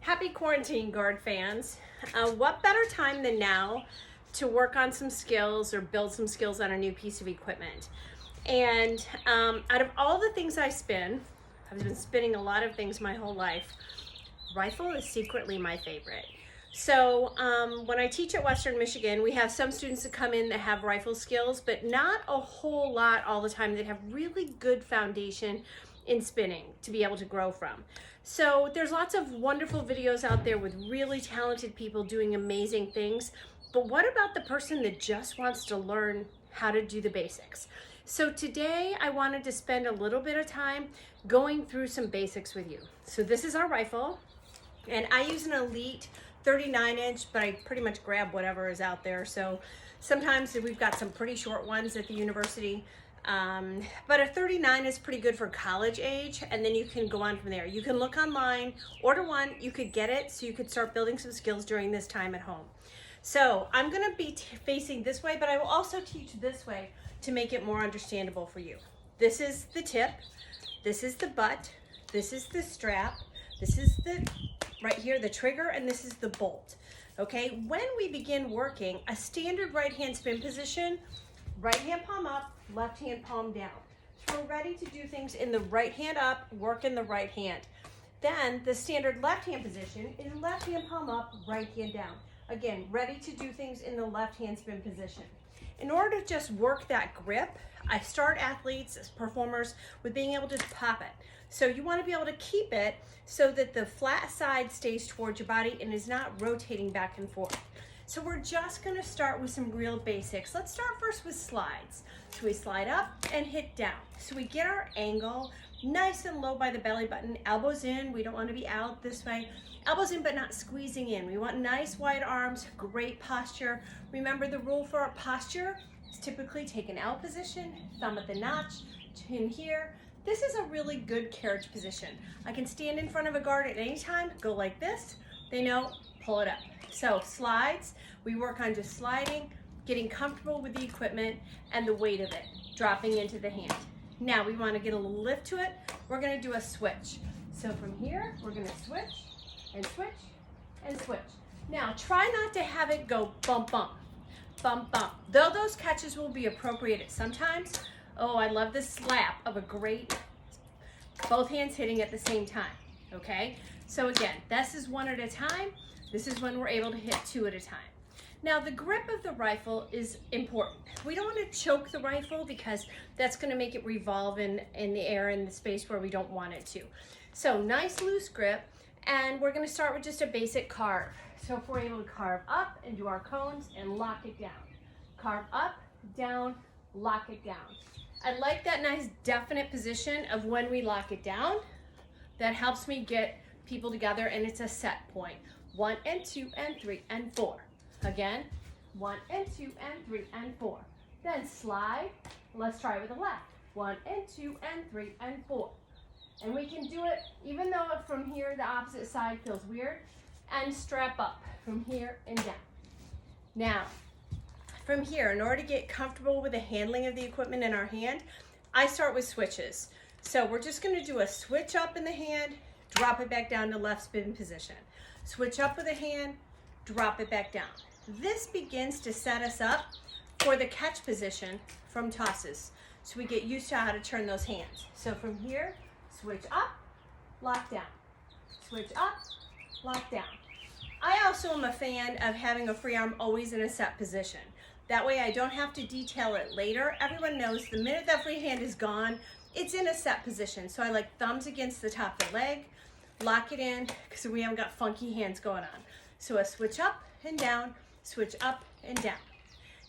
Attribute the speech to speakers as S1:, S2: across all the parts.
S1: Happy quarantine, guard fans. What better time than now to work on some skills or build some skills on a new piece of equipment? And out of all the things I spin, I've been spinning a lot of things my whole life. Rifle is secretly my favorite. So when I teach at Western Michigan, we have some students that come in that have rifle skills, but not a whole lot all the time that have really good foundation in spinning to be able to grow from. So there's lots of wonderful videos out there with really talented people doing amazing things. But what about the person that just wants to learn how to do the basics? So today I wanted to spend a little bit of time going through some basics with you. So this is our rifle, and I use an Elite 39-inch, but I pretty much grab whatever is out there. So sometimes we've got some pretty short ones at the university. But a 39 is pretty good for college age, and then you can go on from there. You can look online, order one, you could get it, so you could start building some skills during this time at home. So I'm gonna be facing this way, but I will also teach this way to make it more understandable for you. This is the tip, this is the butt, this is the strap, this is the, right here, the trigger, and this is the bolt. Okay, when we begin working, a standard right hand spin position, right hand palm up, left hand palm down. So we're ready to do things in the right hand up, work in the right hand. Then the standard left hand position is left hand palm up, right hand down. Again, ready to do things in the left hand spin position. In order to just work that grip, I start athletes, performers, with being able to pop it. So you want to be able to keep it so that the flat side stays towards your body and is not rotating back and forth. So we're just gonna start with some real basics. Let's start first with slides. So we slide up and hit down. So we get our angle nice and low by the belly button, elbows in, we don't wanna be out this way. Elbows in but not squeezing in. We want nice wide arms, great posture. Remember the rule for our posture is typically take an L position, thumb at the notch, chin here. This is a really good carriage position. I can stand in front of a guard at any time, go like this, they know, pull it up. So slides, we work on just sliding, getting comfortable with the equipment and the weight of it, dropping into the hand. Now we want to get a little lift to it. We're going to do a switch. So from here, we're going to switch and switch and switch. Now try not to have it go bump, bump, bump, bump. Though those catches will be appropriate at sometimes. Oh, I love the slap of a great, both hands hitting at the same time, okay? So again, this is one at a time. This is when we're able to hit two at a time. Now the grip of the rifle is important. We don't want to choke the rifle because that's going to make it revolve in the air in the space where we don't want it to. So nice loose grip, and we're going to start with just a basic carve. So if we're able to carve up and do our cones and lock it down. Carve up, down, lock it down. I like that nice definite position of when we lock it down. That helps me get people together, and it's a set point. 1 and 2 and 3 and 4. Again, 1 and 2 and 3 and 4. Then slide. Let's try with the left. 1 and 2 and 3 and 4. And we can do it even though from here the opposite side feels weird. And strap up from here and down. Now, from here, in order to get comfortable with the handling of the equipment in our hand, I start with switches. So we're just going to do a switch up in the hand, drop it back down to left spin position. Switch up with a hand, drop it back down. This begins to set us up for the catch position from tosses. So we get used to how to turn those hands. So from here, switch up, lock down. Switch up, lock down. I also am a fan of having a free arm always in a set position. That way I don't have to detail it later. Everyone knows the minute that free hand is gone, it's in a set position. So I like thumbs against the top of the leg, lock it in, because we haven't got funky hands going on. So a switch up and down, switch up and down.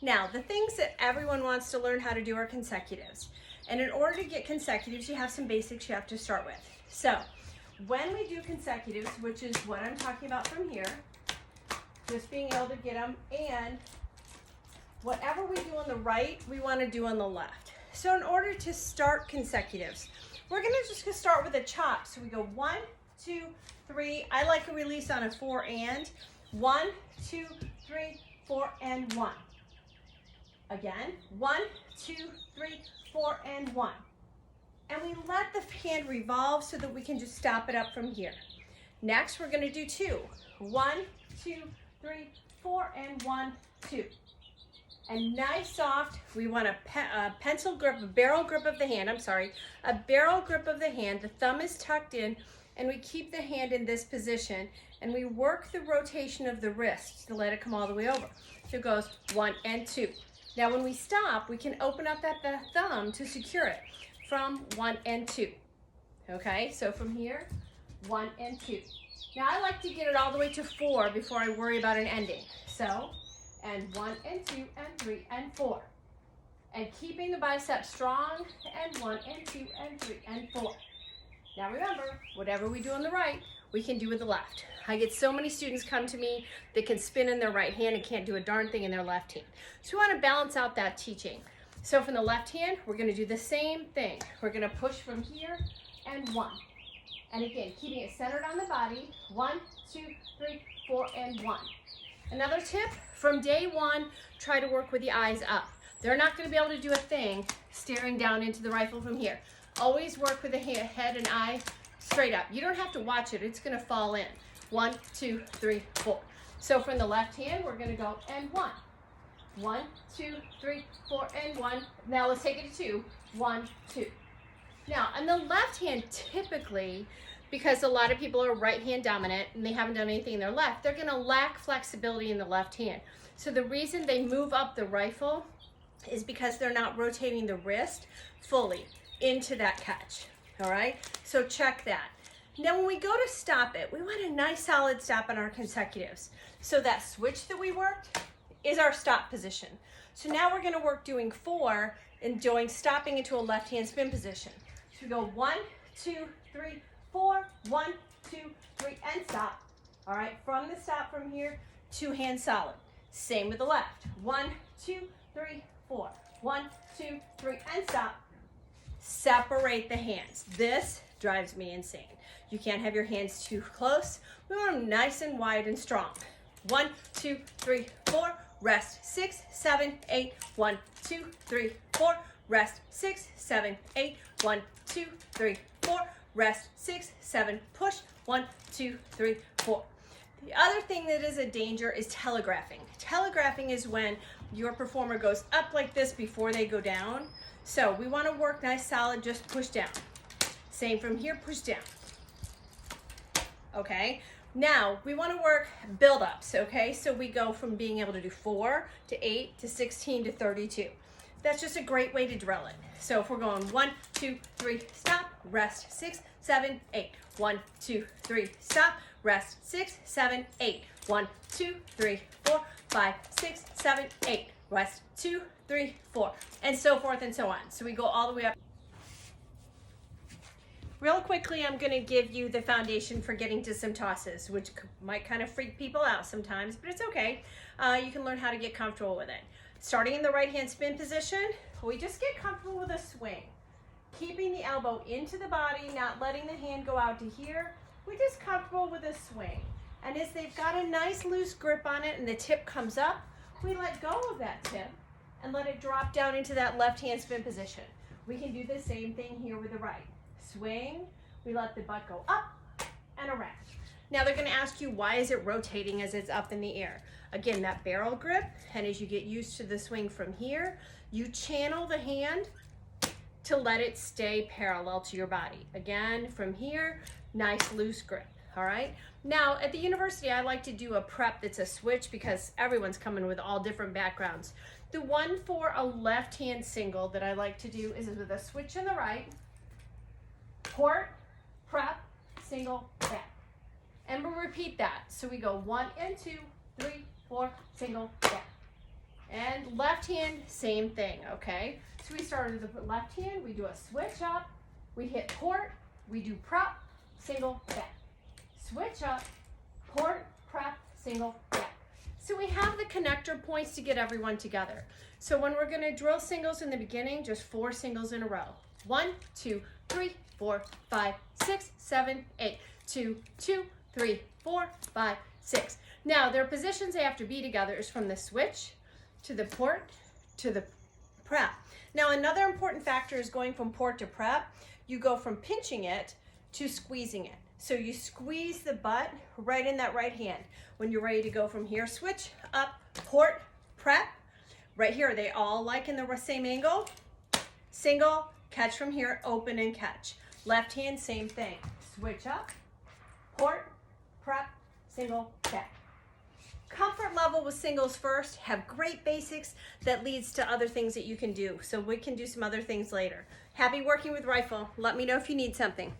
S1: Now, the things that everyone wants to learn how to do are consecutives. And in order to get consecutives, you have some basics you have to start with. So when we do consecutives, which is what I'm talking about from here, just being able to get them, and whatever we do on the right, we want to do on the left. So in order to start consecutives, we're just gonna start with a chop. So we go 1, 2, 3. I like a release on a 4 and. 1, 2, 3, 4, and 1. Again, 1, 2, 3, 4, and 1. And we let the hand revolve so that we can just stop it up from here. Next, we're gonna do 2. 1, 2, 3, 4, and 1, 2. And nice soft, we want a pencil grip, a barrel grip of the hand, a barrel grip of the hand. The thumb is tucked in, and we keep the hand in this position, and we work the rotation of the wrist to let it come all the way over. So it goes 1 and 2. Now when we stop, we can open up that thumb to secure it from 1 and 2. Okay, so from here, 1 and 2. Now I like to get it all the way to 4 before I worry about an ending. So, and 1 and 2 and 3 and 4. And keeping the bicep strong, and 1 and 2 and 3 and 4. Now remember, whatever we do on the right, we can do with the left. I get so many students come to me that can spin in their right hand and can't do a darn thing in their left hand. So we want to balance out that teaching. So from the left hand, we're going to do the same thing. We're going to push from here and 1. And again, keeping it centered on the body. 1, 2, 3, 4, and 1. Another tip, from day 1, try to work with the eyes up. They're not going to be able to do a thing staring down into the rifle from here. Always work with the head and eye straight up. You don't have to watch it. It's going to fall in. 1, 2, 3, 4. So from the left hand, we're going to go and 1. 1, 2, 3, 4, and 1. Now let's take it to 2. 1, 2. Now on the left hand, typically, because a lot of people are right hand dominant and they haven't done anything in their left, they're going to lack flexibility in the left hand. So the reason they move up the rifle is because they're not rotating the wrist fully into that catch. All right, so check that. Now when we go to stop it, we want a nice solid stop on our consecutives. So that switch that we worked is our stop position. So now we're going to work doing 4 and doing stopping into a left hand spin position. So we go 1, 2, 3, 4, 1, 2, 3, and stop. All right, from the stop from here, 2 hands solid. Same with the left. 1, 2, 3, 4. 1, 2, 3, and stop. Separate the hands. This drives me insane. You can't have your hands too close. We want them nice and wide and strong. 1, 2, 3, 4. Rest. 6, 7, 8. 1, 2, 3, 4. Rest. 6, 7, 8. 1, 2, 3, 4. Rest. 6, 7. Push. 1, 2, 3, 4. The other thing that is a danger is telegraphing. Telegraphing is when your performer goes up like this before they go down. So we want to work nice, solid, just push down. Same from here, push down. Okay, now we want to work build-ups, okay? So we go from being able to do 4 to 8 to 16 to 32. That's just a great way to drill it. So if we're going 1, 2, 3, stop, rest, 6, 7, 8. 1, 2, 3, stop, rest, 6, 7, 8. 1, 2, 3, 4, 5, 6, 7, 8. Rest, 2, 3, 4, and so forth and so on. So we go all the way up. Real quickly, I'm going to give you the foundation for getting to some tosses, which might kind of freak people out sometimes, but it's okay. You can learn how to get comfortable with it. Starting in the right hand spin position, we just get comfortable with a swing. Keeping the elbow into the body, not letting the hand go out to here. We're just comfortable with a swing. And as they've got a nice loose grip on it and the tip comes up, we let go of that tip and let it drop down into that left hand spin position. We can do the same thing here with the right. Swing, we let the butt go up and around. Now they're going to ask you, why is it rotating as it's up in the air? Again, that barrel grip, and as you get used to the swing from here, you channel the hand to let it stay parallel to your body. Again, from here, nice loose grip, all right? Now, at the university, I like to do a prep that's a switch because everyone's coming with all different backgrounds. The one for a left hand single that I like to do is with a switch in the right, port, prep, single, back. And we'll repeat that. So we go 1 and 2, 3, 4, single, back. And left hand, same thing, okay? So we started with the left hand, we do a switch up, we hit port, we do prep, single, back. Switch up, port, prep, single, back. So we have the connector points to get everyone together. So when we're gonna drill singles in the beginning, just 4 singles in a row. 1, 2, 3, 4, 5, 6, 7, 8. 2, 2, 3, 4, 5, 6. Now their positions they have to be together is from the switch to the port to the prep. Now another important factor is going from port to prep. You go from pinching it to squeezing it. So you squeeze the butt right in that right hand. When you're ready to go from here, switch up, port, prep. Right here, are they all like in the same angle? Single, catch from here, open and catch. Left hand, same thing. Switch up, port, prep, single, catch. Comfort level with singles first, have great basics that leads to other things that you can do. So we can do some other things later. Happy working with rifle. Let me know if you need something.